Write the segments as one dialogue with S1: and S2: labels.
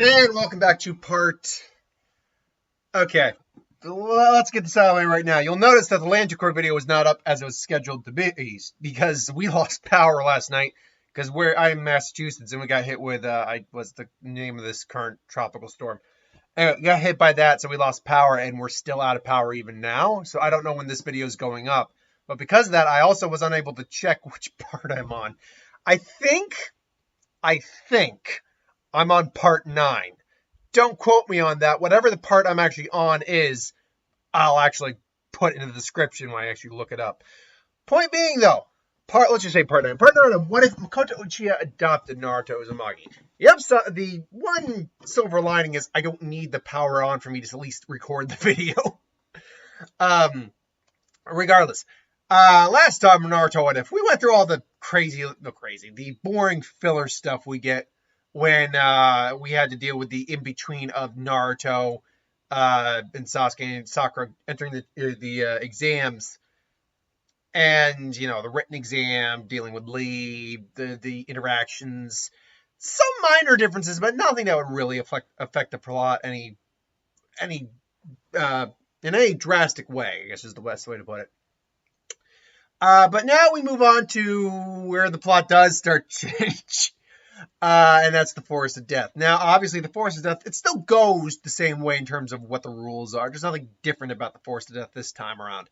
S1: And welcome back to Okay, let's get this out of the way right now. You'll notice that the land record video was not up as it was scheduled to be because we lost power last night. Because I'm in Massachusetts and we got hit with what's the name of this current tropical storm? Anyway, we got hit by that, so we lost power and we're still out of power even now. So I don't know when this video is going up, but because of that, I also was unable to check which part I'm on. I think I'm on part 9. Don't quote me on that. Whatever the part I'm actually on is, I'll actually put in the description when I actually look it up. Point being, though, let's just say part 9. Part 9 of what if Mikoto Uchiha adopted Naruto Uzumaki? Yep, so the one silver lining is I don't need the power on for me to at least record the video. Regardless. Last time Naruto What If, we went through all the the boring filler stuff we get when we had to deal with the in-between of Naruto and Sasuke and Sakura entering the exams. And, the written exam, dealing with Lee, the interactions. Some minor differences, but nothing that would really affect the plot in any drastic way, I guess is the best way to put it. But now we move on to where the plot does start to change. And that's the Forest of Death. Now, obviously, the Forest of Death, it still goes the same way in terms of what the rules are. There's nothing different about the Forest of Death this time around.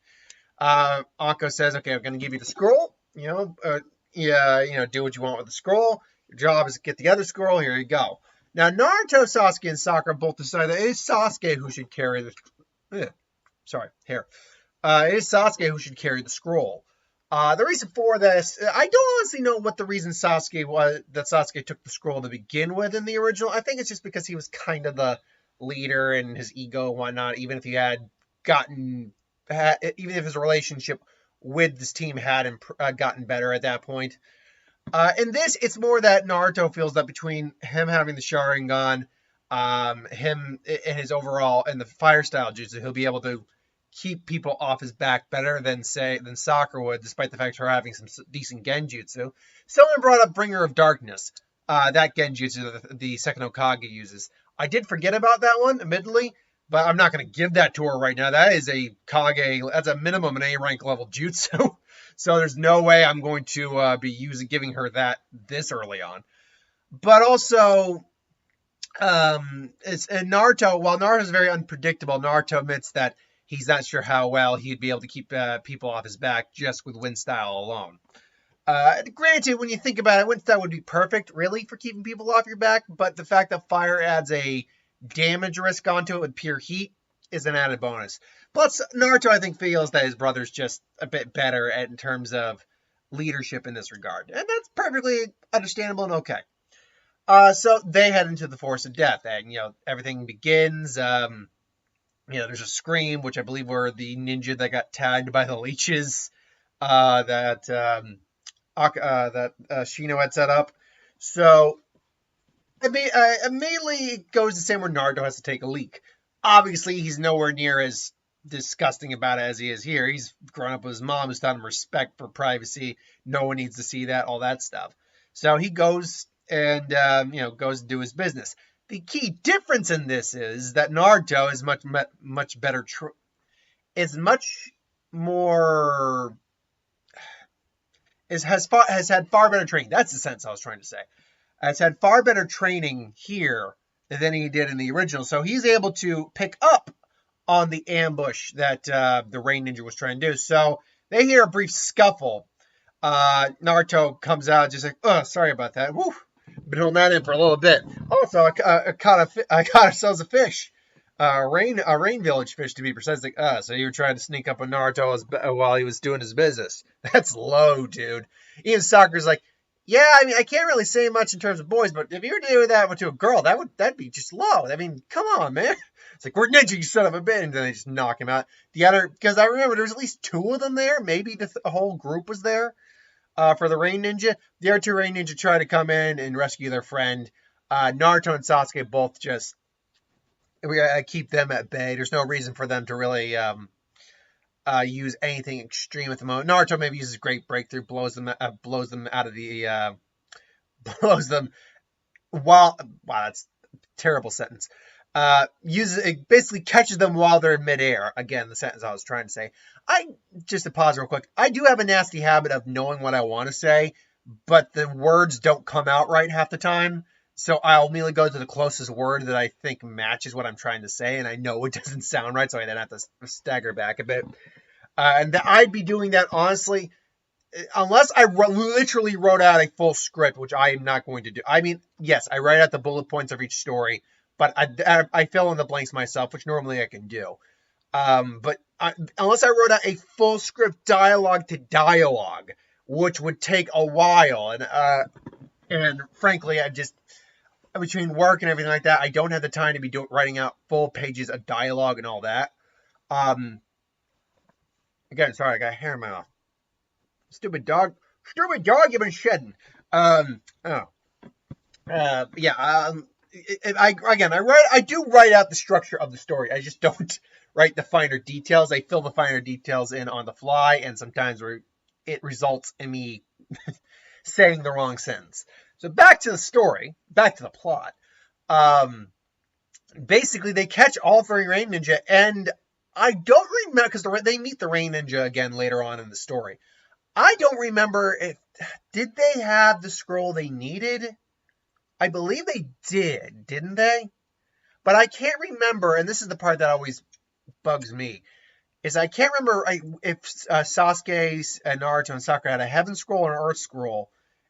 S1: Anko says, okay, I'm going to give you the scroll. Do what you want with the scroll. Your job is to get the other scroll. Here you go. Now, Naruto, Sasuke, and Sakura both decide that it is Sasuke who should carry the... It is Sasuke who should carry the scroll. The reason for this, I don't honestly know what the reason Sasuke took the scroll to begin with in the original. I think it's just because he was kind of the leader and his ego and whatnot, even if even if his relationship with this team had gotten better at that point. In this, it's more that Naruto feels that between him having the Sharingan, him and his overall, and the fire style jutsu, he'll be able to keep people off his back better than Sakura would, despite the fact of her having some decent genjutsu. Someone brought up Bringer of Darkness, that genjutsu the second Hokage uses. I did forget about that one, admittedly, but I'm not going to give that to her right now. That is a Kage, that's a minimum an A rank level jutsu. So there's no way I'm going to be giving her that this early on. But also, and Naruto, while Naruto is very unpredictable, Naruto admits that he's not sure how well he'd be able to keep people off his back just with wind style alone. Granted, when you think about it, wind style would be perfect, really, for keeping people off your back, but the fact that fire adds a damage risk onto it with pure heat is an added bonus. Plus, Naruto, I think, feels that his brother's just a bit better in terms of leadership in this regard, and that's perfectly understandable and okay. So they head into the Forest of Death, and, everything begins. There's a scream, which I believe were the ninja that got tagged by the leeches that Shino had set up. So, immediately it goes the same where Naruto has to take a leak. Obviously, he's nowhere near as disgusting about it as he is here. He's grown up with his mom, who's taught him respect for privacy. No one needs to see that, all that stuff. So he goes and, goes to do his business. The key difference in this is that Naruto is much better, has had far better training. That's the sense I was trying to say. Has had far better training here than he did in the original. So he's able to pick up on the ambush that the Rain Ninja was trying to do. So they hear a brief scuffle. Naruto comes out just like, oh, sorry about that. Woo. Been holding that in for a little bit. Also, I caught ourselves a fish. A rain village fish to be precise. Like, so you were trying to sneak up on Naruto while he was doing his business. That's low, dude. Even Sakura's like, yeah, I can't really say much in terms of boys, but if you were to do that to a girl, that'd be just low. Come on, man. It's like, we're ninja, you son of a bitch. And then they just knock him out. Because I remember there's at least 2 of them there. Maybe the whole group was there. For the Rain Ninja. The other 2 Rain Ninja try to come in and rescue their friend. Naruto and Sasuke both just keep them at bay. There's no reason for them to really use anything extreme at the moment. Naruto maybe uses Great Breakthrough, blows them out of the, blows them. Wow, that's terrible sentence. It basically catches them while they're in midair. Again, the sentence I was trying to say. Just to pause real quick. I do have a nasty habit of knowing what I want to say, but the words don't come out right half the time. So I'll immediately go to the closest word that I think matches what I'm trying to say, and I know it doesn't sound right, so I then have to stagger back a bit. I'd be doing that, honestly, unless I literally wrote out a full script, which I am not going to do. I mean, yes, I write out the bullet points of each story, but I fill in the blanks myself, which normally I can do. Unless I wrote out a full script dialogue to dialogue, which would take a while, and frankly, between work and everything like that, I don't have the time to be writing out full pages of dialogue and all that. Again, sorry, I got hair in my mouth. Stupid dog, you've been shedding. I do write out the structure of the story. I just don't write the finer details. I fill the finer details in on the fly, and sometimes it results in me saying the wrong sentence. So back to the story, back to the plot. Basically, they catch all three Rain Ninja, and I don't remember, because they meet the Rain Ninja again later on in the story. I don't remember did they have the scroll they needed? I believe they didn't they? But I can't remember, and this is the part that always bugs me, is I can't remember if Sasuke, Naruto, and Sakura had a Heaven Scroll or an Earth Scroll,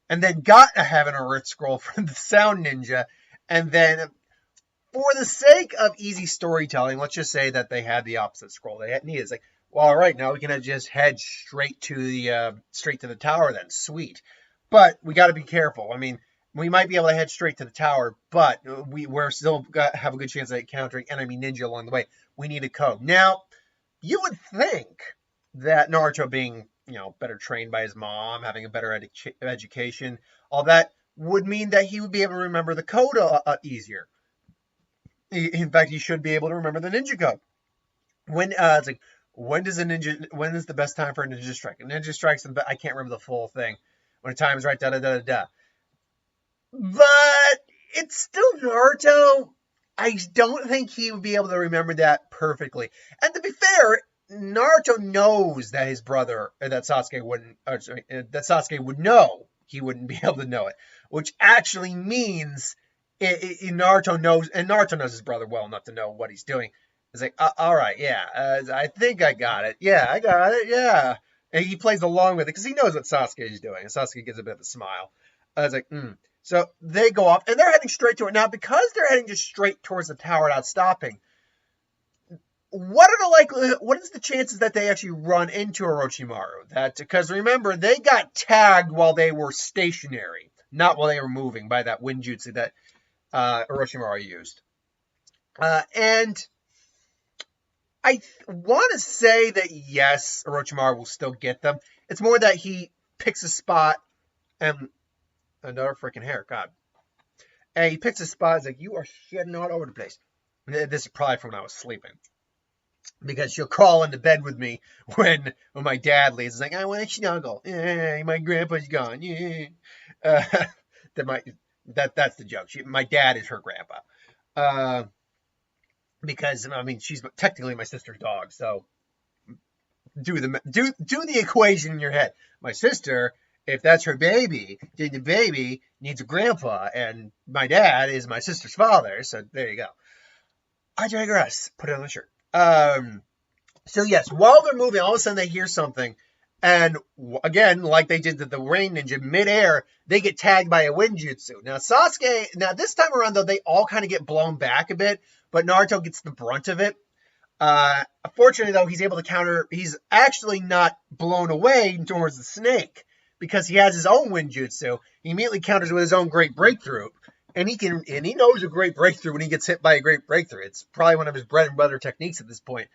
S1: and then got a Heaven or Earth Scroll from the Sound Ninja, and then, for the sake of easy storytelling, let's just say that they had the opposite scroll they had needed. It's like, well, all right, now we can just head straight to the tower then. Sweet. But we got to be careful. I mean, we might be able to head straight to the tower, but we're still have a good chance of encountering enemy ninja along the way. We need a code. Now, you would think that Naruto being, better trained by his mom, having a better education, all that would mean that he would be able to remember the code easier. In fact, he should be able to remember the ninja code. When is the best time for a ninja strike? A ninja strikes, I can't remember the full thing. When the time is right, da-da-da-da-da. But it's still Naruto. I don't think he would be able to remember that perfectly. And to be fair, Naruto knows that his brother, that Sasuke would know. He wouldn't be able to know it. Which actually means Naruto knows his brother well enough to know what he's doing. It's like, all right, yeah, I think I got it. Yeah, I got it, yeah. And he plays along with it because he knows what Sasuke is doing. And Sasuke gives a bit of a smile. It's like, So they go off, and they're heading straight to it. Now, because they're heading just straight towards the tower without stopping, what is the chances that they actually run into Orochimaru? Because remember, they got tagged while they were stationary, not while they were moving by that Winjutsu that Orochimaru used. And I want to say that, yes, Orochimaru will still get them. It's more that he picks a spot, and another freaking hair, God. And he picks a spot, it's like, you are shedding all over the place. This is probably from when I was sleeping. Because she'll crawl into bed with me when my dad leaves. It's like, I want to snuggle. My grandpa's gone. That's the joke. My dad is her grandpa. Because, she's technically my sister's dog. So do the equation in your head. My sister, if that's her baby, then the baby needs a grandpa. And my dad is my sister's father. So there you go. I digress. Put it on the shirt. So yes, while they're moving, all of a sudden they hear something, and again, like they did to the Rain Ninja, midair, they get tagged by a Winjutsu. Now this time around though, they all kind of get blown back a bit, but Naruto gets the brunt of it. Fortunately though, he's able to counter, he's actually not blown away towards the snake, because he has his own Winjutsu. He immediately counters with his own Great Breakthrough. And he knows a Great Breakthrough when he gets hit by a Great Breakthrough. It's probably one of his bread and butter techniques at this point.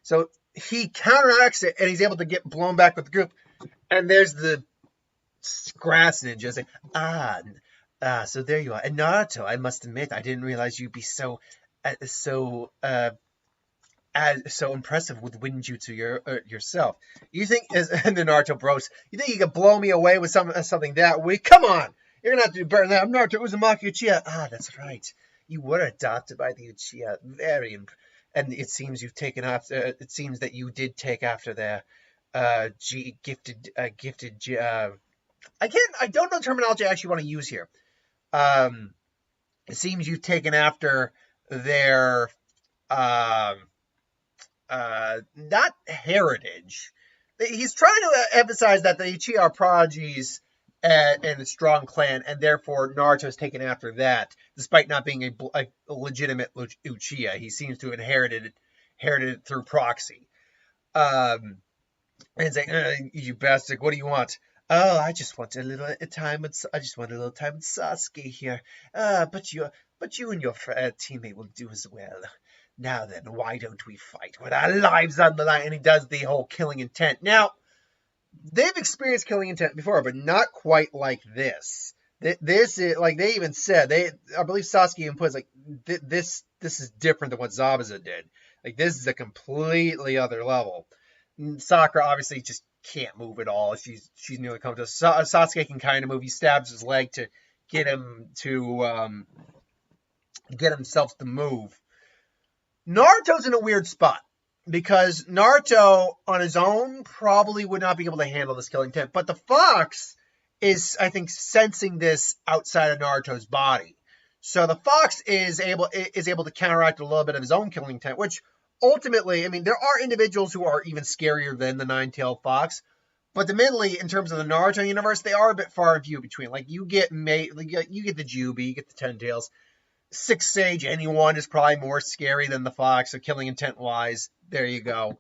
S1: So he counteracts it, and he's able to get blown back with the group. And there's the grass ninja saying, so there you are. And Naruto, I must admit, I didn't realize you'd be so impressive with Winjutsu yourself. You think, and the Naruto bros, you think you could blow me away with something that weak? Come on! You're going to have to do better than that. I'm Naruto Uzumaki Uchiha. That's right. You were adopted by the Uchiha. And it seems you've taken after. It seems that you did take after their gifted. I don't know the terminology I actually want to use here. It seems you've taken after their not heritage. He's trying to emphasize that the Uchiha are prodigies and a strong clan, and therefore Naruto is taken after that, despite not being a legitimate Uchiha. He seems to have inherited it through proxy. And saying, "You bastard, what do you want?" "Oh, I just want a little time with Sasuke here. But you and your teammate will do as well. Now then, why don't we fight with our lives on the line?" And he does the whole killing intent. Now, they've experienced killing intent before, but not quite like this. This is, like they even said, I believe Sasuke even puts, like, this is different than what Zabuza did. Like, this is a completely other level. Sakura obviously just can't move at all. She's nearly comatose. Sasuke can kind of move. He stabs his leg to get him to get himself to move. Naruto's in a weird spot because Naruto on his own probably would not be able to handle this killing intent, but the fox is, I think, sensing this outside of Naruto's body. So the fox is able to counteract a little bit of his own killing intent, which ultimately, I mean, there are individuals who are even scarier than the nine-tailed fox, but admittedly, in terms of the Naruto universe, they are a bit far and few between. Like, you get the Jubi, you get the Ten Tails. Six Sage, anyone is probably more scary than the fox, so killing intent wise, there you go.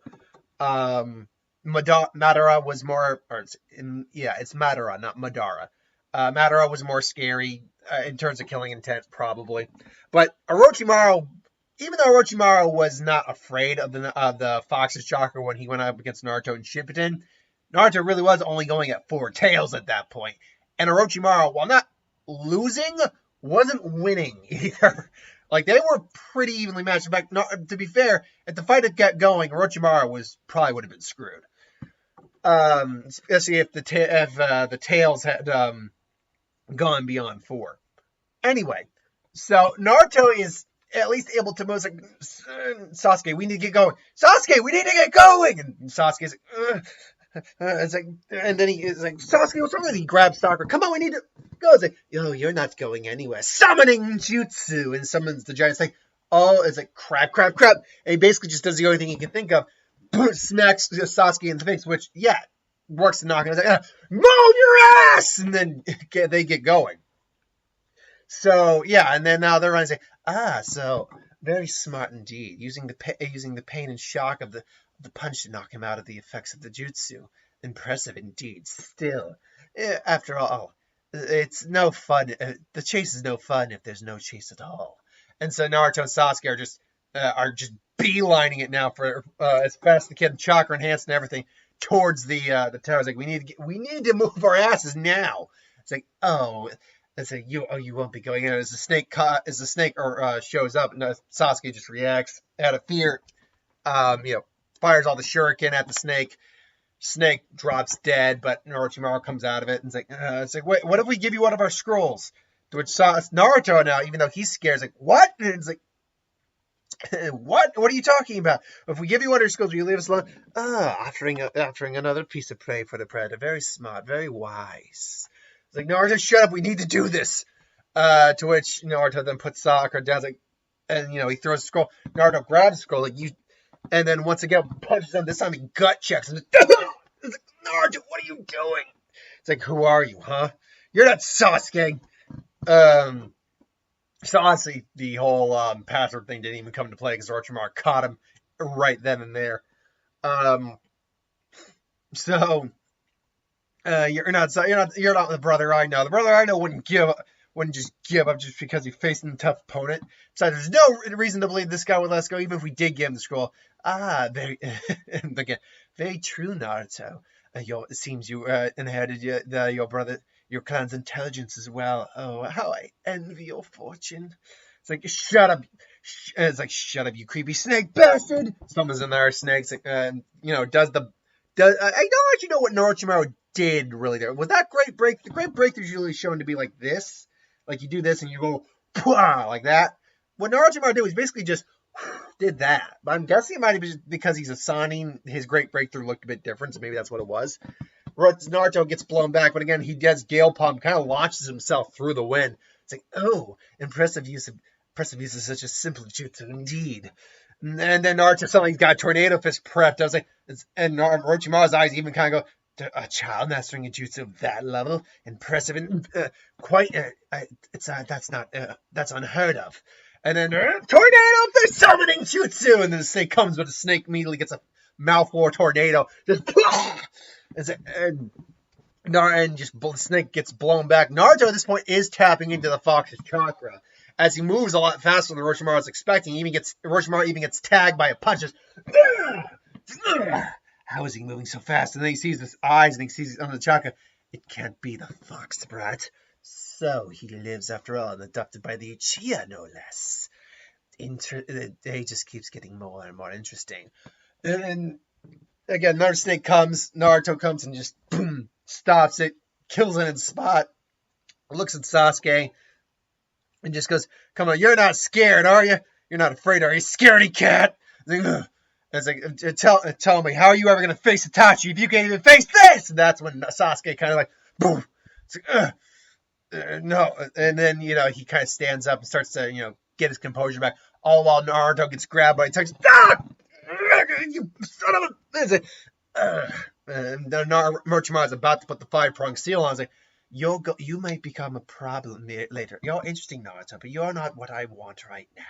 S1: Madara was more, it's Madara, not Madara. Madara was more scary in terms of killing intent, probably. But Orochimaru, even though Orochimaru was not afraid of the fox's chakra when he went up against Naruto and Shippuden, Naruto really was only going at 4 tails at that point. And Orochimaru, while not losing, wasn't winning either. Like, they were pretty evenly matched. In fact, to be fair, if the fight had kept going, Orochimaru probably would have been screwed. Especially if the tails had gone beyond 4. Anyway, so Naruto is at least able to move. Like, Sasuke, we need to get going. Sasuke, we need to get going. And Sasuke's like, it's like, and then he is like, Sasuke, what's wrong with you? He grabs Sakura. Come on, we need to go. It's like, yo, you're not going anywhere. Summoning jutsu, and summons the giant. It's like, oh, it's like crap. And he basically just does the only thing he can think of. Smacks Sasuke in the face, which, yeah, works to knock him. It's like, move your ass! And then they get going. So, yeah, and then now they're running and say, so very smart indeed, using the pain and shock of the punch to knock him out of the effects of the jutsu. Impressive indeed. Still, after all, it's no fun. The chase is no fun if there's no chase at all. And so Naruto and Sasuke are just beelining it now for as fast as they can, chakra enhanced and everything, towards the tower. It's like, we need to move our asses now. It's like, oh. It's like, you won't be going in. As the snake shows up, and Sasuke just reacts out of fear. Fires all the shuriken at the snake. Snake drops dead, but Orochimaru comes out of it, and it's like, wait, what if we give you one of our scrolls? To which Naruto now, even though he's scared, is like, what? And it's like, what? What are you talking about? If we give you one of your scrolls, will you leave us alone? Offering another piece of prey for the predator. Very smart, very wise. It's like, Naruto, shut up, we need to do this. To which Naruto then puts Sakura down, and he throws the scroll. Naruto grabs the scroll, and then once again punches him. This time he gut checks him. It's like, Naruto, what are you doing? It's like, who are you, huh? You're not Sasuke. So honestly, the whole password thing didn't even come into play because Orochimaru caught him right then and there. You're not the brother I know. The brother I know wouldn't just give up just because he's facing a tough opponent. Besides, there's no reason to believe this guy would let us go, even if we did give him the scroll. Very, again, very true, Naruto. It seems you inherited your clan's intelligence as well. Oh, how I envy your fortune. It's like, shut up. It's like, shut up, you creepy snake bastard. Someone's in there, snakes. I don't actually know what Orochimaru did really there. Was that great break? The great breakthrough is usually shown to be like this. Like, you do this and you go, like that. what Naruto did was basically just did that. But I'm guessing it might have been because he's assigning his great breakthrough looked a bit different, so maybe that's what it was. Naruto gets blown back, but again, he does Gale Pump, kind of launches himself through the wind. It's like, oh, impressive use of such a simple jutsu indeed. And then Naruto suddenly got Tornado Fist prepped. I was like, and Orochimaru's eyes even kind of go, a child mastering a jutsu of that level, impressive and that's unheard of. And then Tornado Fist summoning jutsu, and then the snake comes, but the snake immediately gets a mouthful of tornado. Just and just the snake gets blown back. Naruto at this point is tapping into the fox's chakra as he moves a lot faster than Orochimaru was expecting. Orochimaru even gets tagged by a punch. Just, how is he moving so fast? And then he sees his eyes and he sees under the chakra. It can't be the fox brat. So he lives after all, adopted by the Uchiha, no less. The day just keeps getting more and more interesting. And again, another snake comes. Naruto comes and just boom, stops it, kills it in spot. Looks at Sasuke and just goes, "Come on, you're not scared, are you? You're not afraid, are you, scaredy cat?" It's like, tell me, how are you ever gonna face Itachi if you can't even face this? And that's when Sasuke kind of like, boom. It's like, no, and then he kind of stands up and starts to get his composure back. All while Naruto gets grabbed by Itachi. Ah! You son of a! And then Orochimaru is about to put the 5-prong seal on. I was like, you might become a problem later. You're interesting, Naruto, but you're not what I want right now.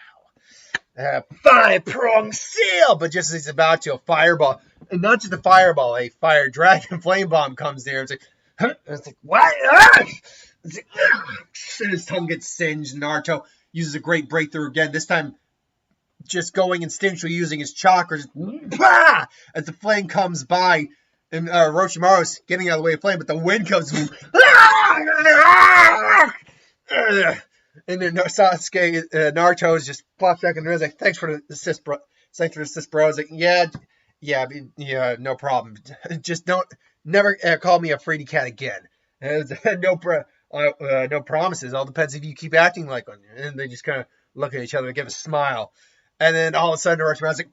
S1: 5-prong seal! But just as he's about to, a fireball, and not just a fireball, a fire dragon flame bomb comes there. It's like, huh? It's like, what? Ah! It's like, and his tongue gets singed. Naruto uses a great breakthrough again. This time, just going instinctually using his chakras. As the flame comes by, and Orochimaru's getting out of the way of flame, but the wind comes. And then Naruto is just plops back in the ring. Like, thanks for the assist, bro. Thanks for the assist, bro. I was like, yeah, no problem. Just never call me a fraidy cat again. No promises. All depends if you keep acting like one. And they just kind of look at each other and give a smile. And then all of a sudden, Orochimaru's like,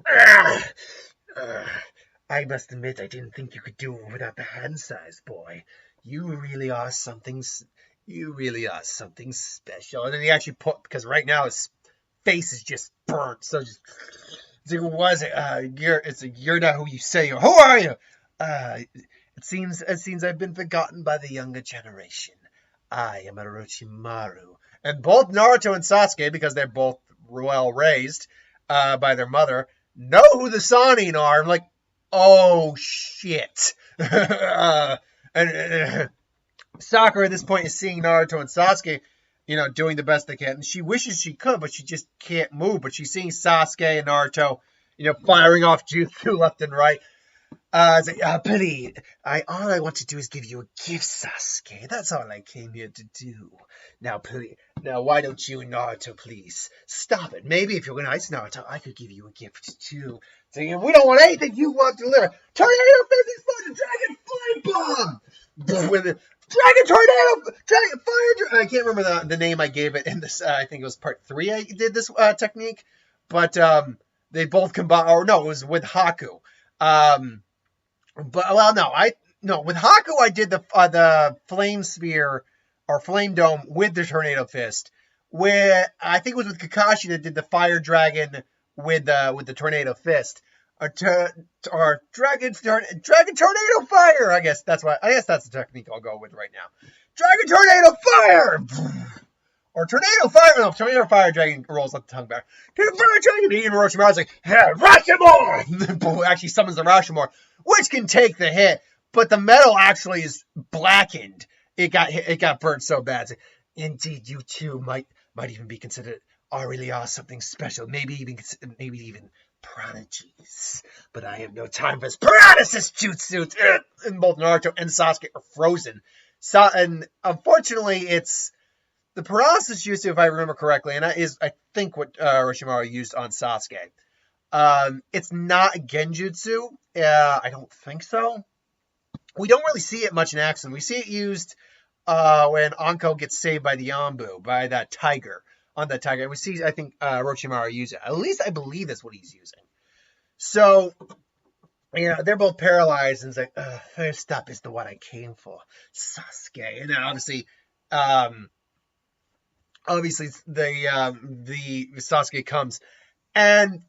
S1: I must admit, I didn't think you could do it without the hand size, boy. You really are something special. And then he actually because right now his face is just burnt. So just, you're not who you say you are. Who are you? It seems I've been forgotten by the younger generation. I am Orochimaru. And both Naruto and Sasuke, because they're both well raised by their mother, know who the Sannin are. I'm like, oh shit. And Sakura at this point is seeing Naruto and Sasuke, doing the best they can. And she wishes she could, but she just can't move. But she's seeing Sasuke and Naruto, firing off jutsu left and right. It's like, Billy, all I want to do is give you a gift, Sasuke. That's all I came here to do. Now, why don't you, Naruto, please stop it? Maybe if you're nice, Naruto, I could give you a gift too. So, we don't want anything you want to deliver. Tornado Fist explosion, dragon flame bomb. With it, dragon tornado, dragon fire. I can't remember the name I gave it in this. I think it was part 3. I did this technique, but they both combined. Or no, it was with Haku. With Haku I did the flame sphere or flame dome with the tornado fist. Where I think it was with Kakashi that did the fire dragon with the tornado fist. Or dragon tornado fire. I guess that's the technique I'll go with right now. Dragon tornado fire. Or tornado fire. No, tornado fire dragon rolls up the tongue back. Tornado fire dragon. And Orochimaru's like, hey, Rashomon! Actually summons the Rashomon, which can take the hit, but the metal actually is blackened. It got burnt so bad. Like, indeed, you too might even be considered really are something special. Maybe even prodigies. But I have no time for this paralysis jutsu. And both Naruto and Sasuke are frozen. And unfortunately, it's the paralysis jutsu, if I remember correctly, and that is, I think, what Orochimaru used on Sasuke. It's not a genjutsu. I don't think so. We don't really see it much in action. We see it used when Anko gets saved by the Yambu, by that tiger. on that tiger. And we see, I think, Orochimaru use it. At least I believe that's what he's using. So, they're both paralyzed, and it's like, first up is the one I came for, Sasuke. And then obviously the Sasuke comes, and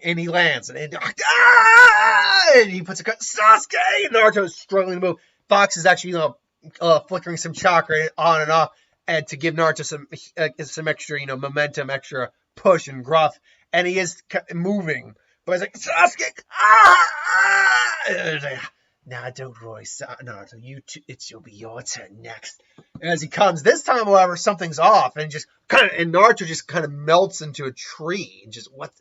S1: he lands, and he puts a cut. Sasuke! Naruto's struggling to move. Fox is actually, flickering some chakra on and off, and to give Naruto some extra, momentum, extra push and gruff, and he is moving. But he's like, Sasuke! Nah, don't worry, Naruto. It'll be your turn next. And as he comes, this time, however, something's off, and Naruto just kind of melts into a tree, and just what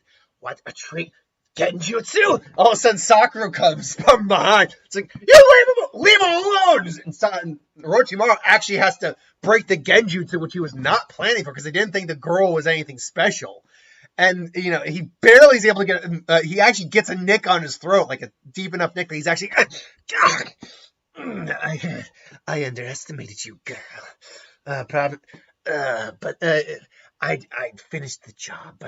S1: a tree. Genjutsu! All of a sudden, Sakura comes from behind. It's like, you leave him alone! And Orochimaru actually has to break the Genjutsu, which he was not planning for, because he didn't think the girl was anything special. And, he barely is able to get, he actually gets a nick on his throat, like a deep enough nick that he's actually, I underestimated you, girl. I finished the job,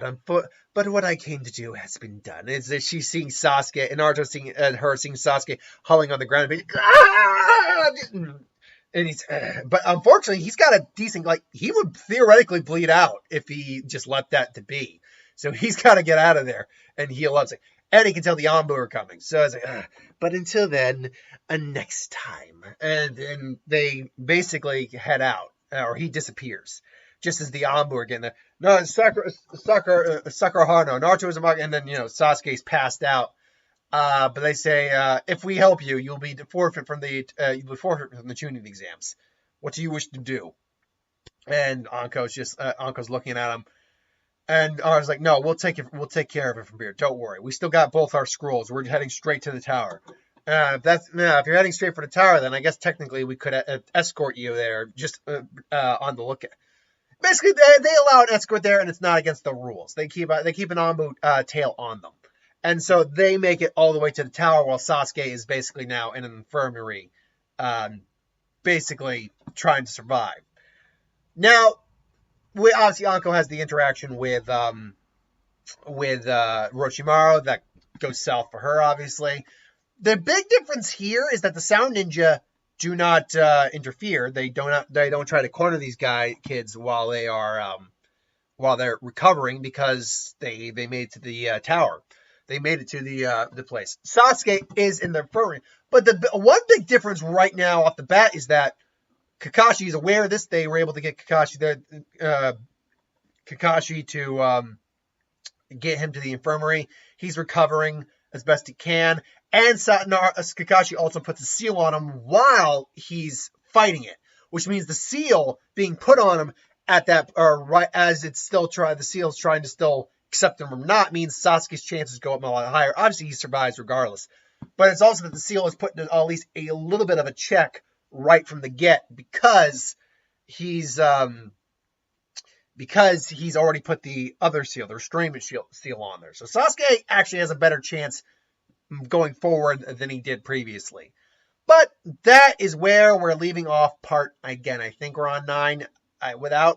S1: but what I came to do has been done. Is that she's seeing Sasuke, and Naruto seeing Sasuke howling on the ground, and but unfortunately, he's got a decent, he would theoretically bleed out if he just let that to be. So he's got to get out of there and heal up. And he can tell the Anbu are coming. So it's like, but until then, next time. And they basically head out, or he disappears. Just as the Anbu are getting there. No, Sakura Hano, Naruto is among, and then, Sasuke's passed out. But they say, if we help you, you'll be forfeit from the Chunin exams. What do you wish to do? And Anko's looking at him. And I was like, no, we'll take care of it from here. Don't worry. We still got both our scrolls. We're heading straight to the tower. If you're heading straight for the tower, then I guess technically we could escort you there, just on the lookout. Basically, they allow an escort there, and it's not against the rules. They keep an Anbu tail on them, and so they make it all the way to the tower, while Sasuke is basically now in an infirmary, basically trying to survive. Now, obviously, Anko has the interaction with Orochimaru that goes south for her. Obviously, the big difference here is that the Sound Ninja do not interfere. They don't try to corner these kids while they're recovering, because they made it to the tower. They made it to the place. Sasuke is in the infirmary, but the one big difference right now off the bat is that Kakashi is aware of this. They were able to get Kakashi to get him to the infirmary. He's recovering as best he can. And Kakashi also puts a seal on him while he's fighting it, which means the seal being put on him at that, or right as it's still the seal's trying to still accept him or not, means Sasuke's chances go up a lot higher. Obviously, he survives regardless. But it's also that the seal is put in at least a little bit of a check right from the get, because he's already put the other seal, the restrainment seal on there. So Sasuke actually has a better chance going forward than he did previously. But that is where we're leaving off part. Again, I think we're on 9.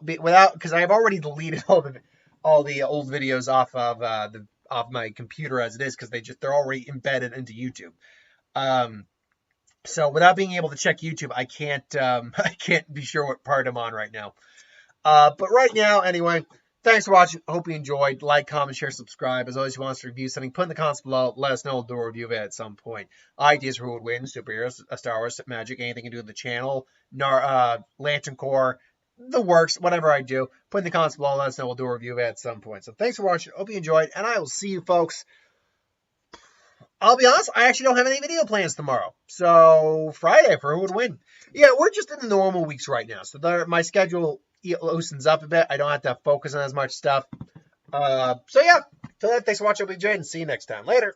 S1: Because I've already deleted all the old videos off of my computer as it is, because they're already embedded into YouTube. So without being able to check YouTube, I can't be sure what part I'm on right now. But right now, anyway, thanks for watching. Hope you enjoyed. Like, comment, share, subscribe. As always, if you want us to review something, put in the comments below. Let us know. We'll do a review of it at some point. Ideas for who would win: superheroes, Star Wars, magic, anything you can do with the channel, Lantern Corps, the works, whatever I do. Put in the comments below. Let us know. We'll do a review of it at some point. So thanks for watching. Hope you enjoyed, and I will see you folks. I'll be honest, I actually don't have any video plans tomorrow. So Friday for who would win. Yeah, we're just in the normal weeks right now. So my schedule loosens up a bit. I don't have to focus on as much stuff. So yeah, till then, thanks for watching. Hope you enjoyed, and see you next time. Later.